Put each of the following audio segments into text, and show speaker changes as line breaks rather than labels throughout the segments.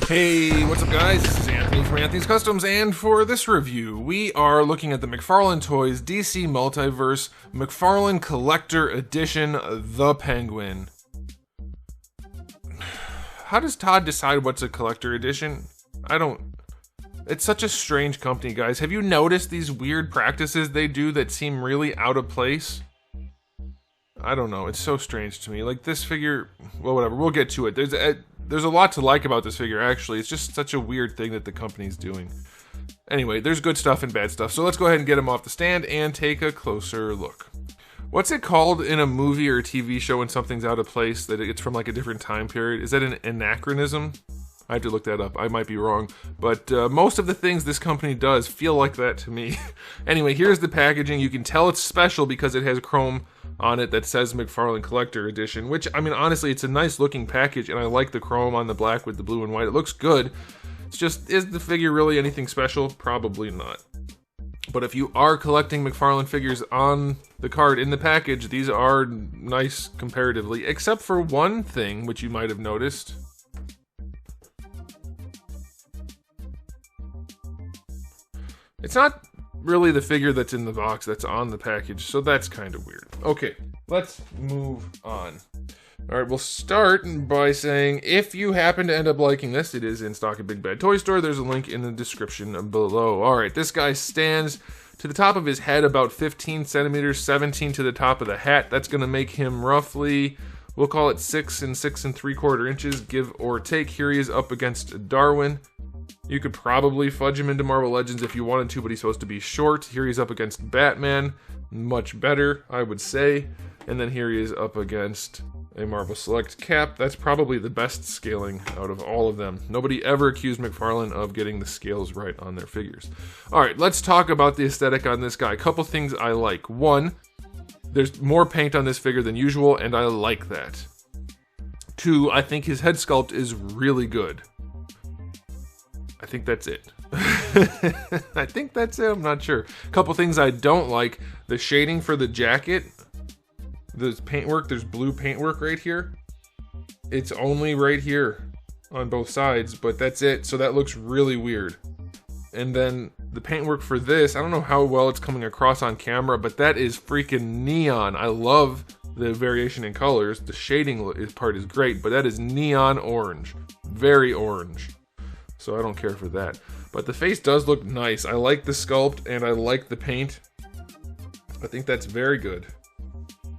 Hey, what's up guys? This is Anthony from Anthony's Customs, and for this review, we are looking at the McFarlane Toys DC Multiverse McFarlane Collector Edition, The Penguin. How does Todd decide what's a collector edition? It's such a strange company, guys. Have you noticed these weird practices they do that seem really out of place? I don't know, it's so strange to me. Like this figure, well whatever, we'll get to it. There's a lot to like about this figure, actually. It's just such a weird thing that the company's doing. Anyway, there's good stuff and bad stuff, so let's go ahead and get him off the stand and take a closer look. What's it called in a movie or a TV show when something's out of place, that it's from like a different time period? Is that an anachronism? I have to look that up. I might be wrong. But most of the things this company does feel like that to me. Anyway, here's the packaging. You can tell it's special because it has chrome on it that says McFarlane Collector Edition, which, I mean, honestly, it's a nice looking package, and I like the chrome on the black with the blue and white. It looks good. It's just, is the figure really anything special? Probably not. But if you are collecting McFarlane figures on the card in the package, these are nice comparatively, except for one thing, which you might have noticed. It's not really the figure that's in the box that's on the package, so that's kind of weird. Okay, let's move on. Alright, we'll start by saying, if you happen to end up liking this, it is in stock at Big Bad Toy Store. There's a link in the description below. Alright, this guy stands to the top of his head about 15 centimeters, 17 to the top of the hat. That's going to make him roughly, we'll call it 6 and 3/4 inches, give or take. Here he is up against Darwin. You could probably fudge him into Marvel Legends if you wanted to, but he's supposed to be short. Here he's up against Batman. Much better, I would say. And then here he is up against a Marvel Select Cap. That's probably the best scaling out of all of them. Nobody ever accused McFarlane of getting the scales right on their figures. Alright, let's talk about the aesthetic on this guy. A couple things I like. One, there's more paint on this figure than usual, and I like that. Two, I think his head sculpt is really good. I think that's it. I think that's it, I'm not sure. A couple things I don't like. The shading for the jacket. There's paintwork, there's blue paintwork right here. It's only right here on both sides, but that's it. So that looks really weird. And then the paintwork for this, I don't know how well it's coming across on camera, but that is freaking neon. I love the variation in colors. The shading part is great, but that is neon orange. Very orange. So I don't care for that. But the face does look nice. I like the sculpt and I like the paint. I think that's very good.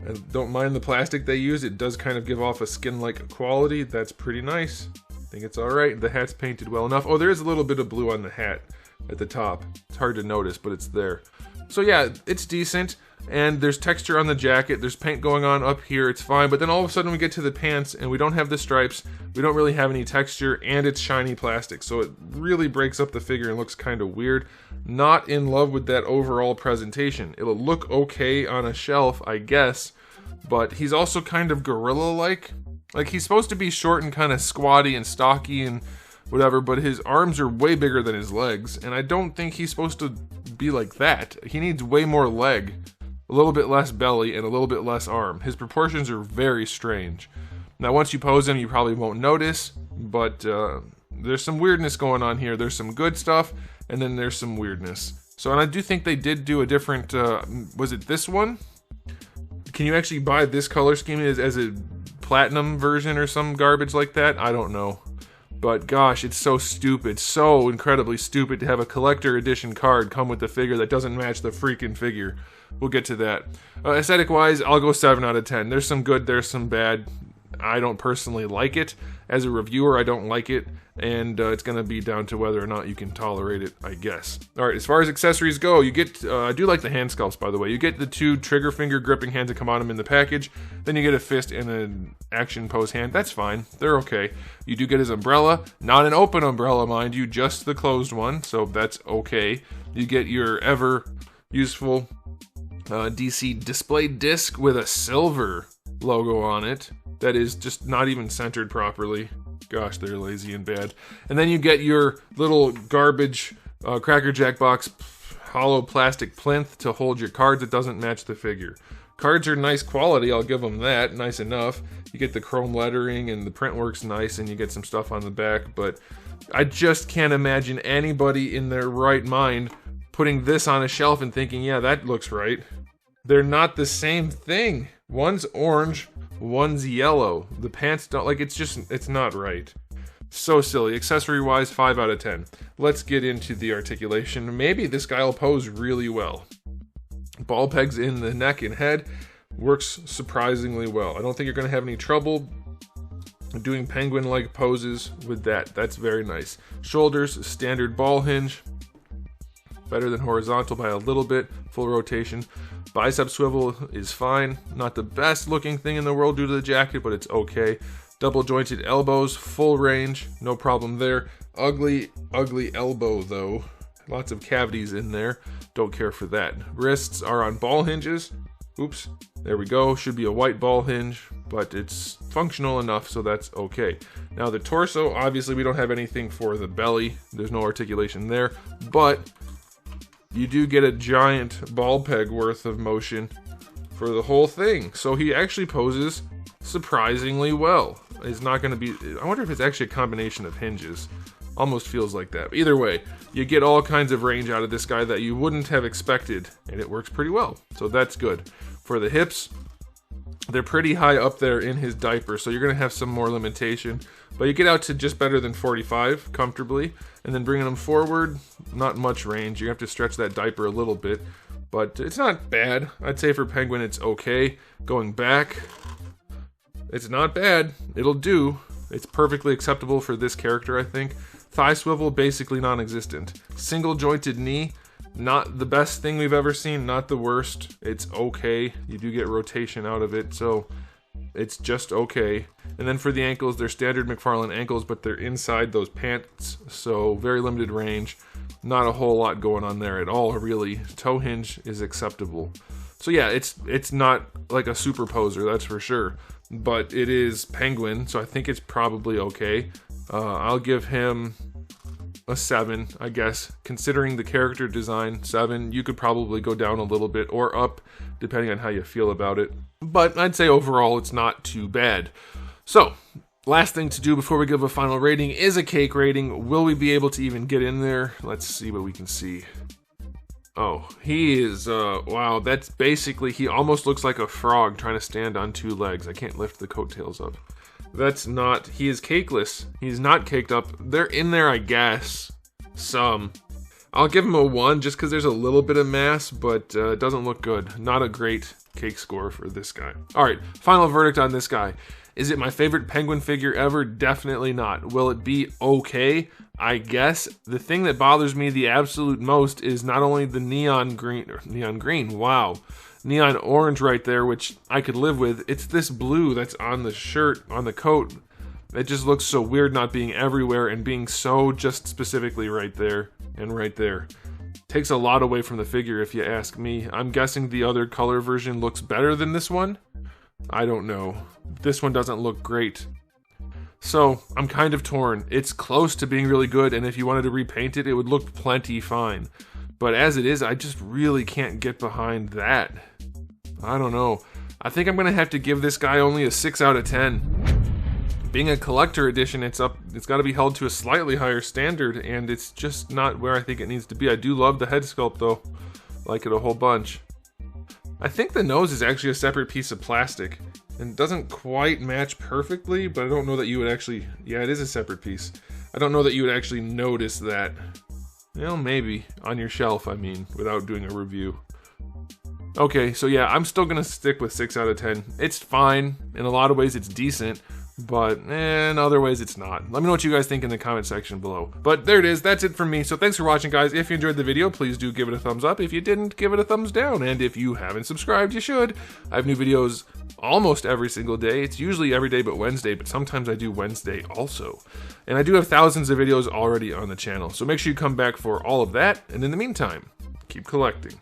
I don't mind the plastic they use. It does kind of give off a skin-like quality. That's pretty nice. I think it's alright. The hat's painted well enough. Oh, there is a little bit of blue on the hat at the top. It's hard to notice, but it's there. So yeah, it's decent. And there's texture on the jacket, there's paint going on up here, it's fine, but then all of a sudden we get to the pants and we don't have the stripes, we don't really have any texture, and it's shiny plastic, so it really breaks up the figure and looks kind of weird. Not in love with that overall presentation. It'll look okay on a shelf, I guess, but he's also kind of gorilla-like. Like, he's supposed to be short and kind of squatty and stocky and whatever, but his arms are way bigger than his legs, and I don't think he's supposed to be like that. He needs way more leg. A little bit less belly and a little bit less arm. His proportions are very strange. Now once you pose him, you probably won't notice, but there's some weirdness going on here. There's some good stuff, and then there's some weirdness. So, and I do think they did do a different, was it this one? Can you actually buy this color scheme as a platinum version or some garbage like that? I don't know. But gosh, it's so stupid, so incredibly stupid to have a collector edition card come with the figure that doesn't match the freaking figure. We'll get to that. Aesthetic-wise, I'll go 7 out of 10. There's some good, there's some bad. I don't personally like it. As a reviewer, I don't like it, and it's going to be down to whether or not you can tolerate it, I guess. Alright, as far as accessories go, you get, I do like the hand sculpts, by the way. You get the 2 trigger finger gripping hands that come on them in the package, then you get a fist and an action pose hand. That's fine. They're okay. You do get his umbrella, not an open umbrella, mind you, just the closed one, so that's okay. You get your ever useful DC display disc with a silver logo on it that is just not even centered properly. Gosh, they're lazy and bad. And then you get your little garbage Cracker Jack box hollow plastic plinth to hold your cards that doesn't match the figure. Cards are nice quality, I'll give them that, nice enough. You get the chrome lettering and the print works nice and you get some stuff on the back, but I just can't imagine anybody in their right mind putting this on a shelf and thinking, yeah, that looks right. They're not the same thing. One's orange, one's yellow. The pants don't, like, it's not right. So silly. Accessory wise, 5 out of 10. Let's get into the articulation. Maybe this guy will pose really well. Ball pegs in the neck and head works surprisingly well. I don't think you're going to have any trouble doing penguin-like poses with that. That's very nice. Shoulders, standard ball hinge. Better than horizontal by a little bit. Full rotation. Bicep swivel is fine. Not the best looking thing in the world due to the jacket, but it's okay. Double jointed elbows, full range, no problem there. Ugly elbow though. Lots of cavities in there. Don't care for that. Wrists are on ball hinges. Oops, there we go. Should be a white ball hinge, but it's functional enough, so that's okay. Now the torso, obviously we don't have anything for the belly. There's no articulation there, but you do get a giant ball peg worth of motion for the whole thing. So he actually poses surprisingly well. It's not going to be, I wonder if it's actually a combination of hinges. Almost feels like that. Either way, you get all kinds of range out of this guy that you wouldn't have expected, and it works pretty well. So that's good. For the hips, they're pretty high up there in his diaper, so you're going to have some more limitation. But you get out to just better than 45 comfortably, and then bringing them forward, not much range. You have to stretch that diaper a little bit, but it's not bad. I'd say for penguin, it's okay. Going back, it's not bad. It'll do. It's perfectly acceptable for this character, I think. Thigh swivel, basically non-existent. Single jointed knee, not the best thing we've ever seen, not the worst. It's okay. You do get rotation out of it, so it's just okay. And then for the ankles, they're standard McFarlane ankles, but they're inside those pants, so very limited range. Not a whole lot going on there at all, really. Toe hinge is acceptable. So yeah, it's not like a super poser, that's for sure. But it is penguin, so I think it's probably okay. I'll give him a 7, I guess. Considering the character design, 7. You could probably go down a little bit or up, depending on how you feel about it. But I'd say overall, it's not too bad. So, last thing to do before we give a final rating is a cake rating. Will we be able to even get in there? Let's see what we can see. Oh, he is, wow, that's basically, he almost looks like a frog trying to stand on 2 legs. I can't lift the coattails up. That's not, he is cakeless. He's not caked up. They're in there, I guess. Some. I'll give him a 1 just because there's a little bit of mass, but it doesn't look good. Not a great cake score for this guy. All right, final verdict on this guy. Is it my favorite penguin figure ever? Definitely not. Will it be okay? I guess. The thing that bothers me the absolute most is not only the neon green, wow. Neon orange right there, which I could live with. It's this blue that's on the shirt, on the coat. It just looks so weird not being everywhere and being so just specifically right there and right there. Takes a lot away from the figure if you ask me. I'm guessing the other color version looks better than this one. I don't know. This one doesn't look great. So, I'm kind of torn. It's close to being really good, and if you wanted to repaint it, it would look plenty fine. But as it is, I just really can't get behind that. I don't know. I think I'm going to have to give this guy only a 6 out of 10. Being a collector edition, it's got to be held to a slightly higher standard, and it's just not where I think it needs to be. I do love the head sculpt, though. Like it a whole bunch. I think the nose is actually a separate piece of plastic. And doesn't quite match perfectly, but I don't know that you would actually... Yeah, it is a separate piece. I don't know that you would actually notice that. Well, maybe. On your shelf, I mean, without doing a review. Okay, so yeah, I'm still gonna stick with 6 out of 10. It's fine. In a lot of ways, it's decent. But in other ways, it's not. Let me know what you guys think in the comment section below. But there it is. That's it from me. So thanks for watching, guys. If you enjoyed the video, please do give it a thumbs up. If you didn't, give it a thumbs down. And if you haven't subscribed, you should. I have new videos almost every single day. It's usually every day but Wednesday, but sometimes I do Wednesday also. And I do have thousands of videos already on the channel. So make sure you come back for all of that. And in the meantime, keep collecting.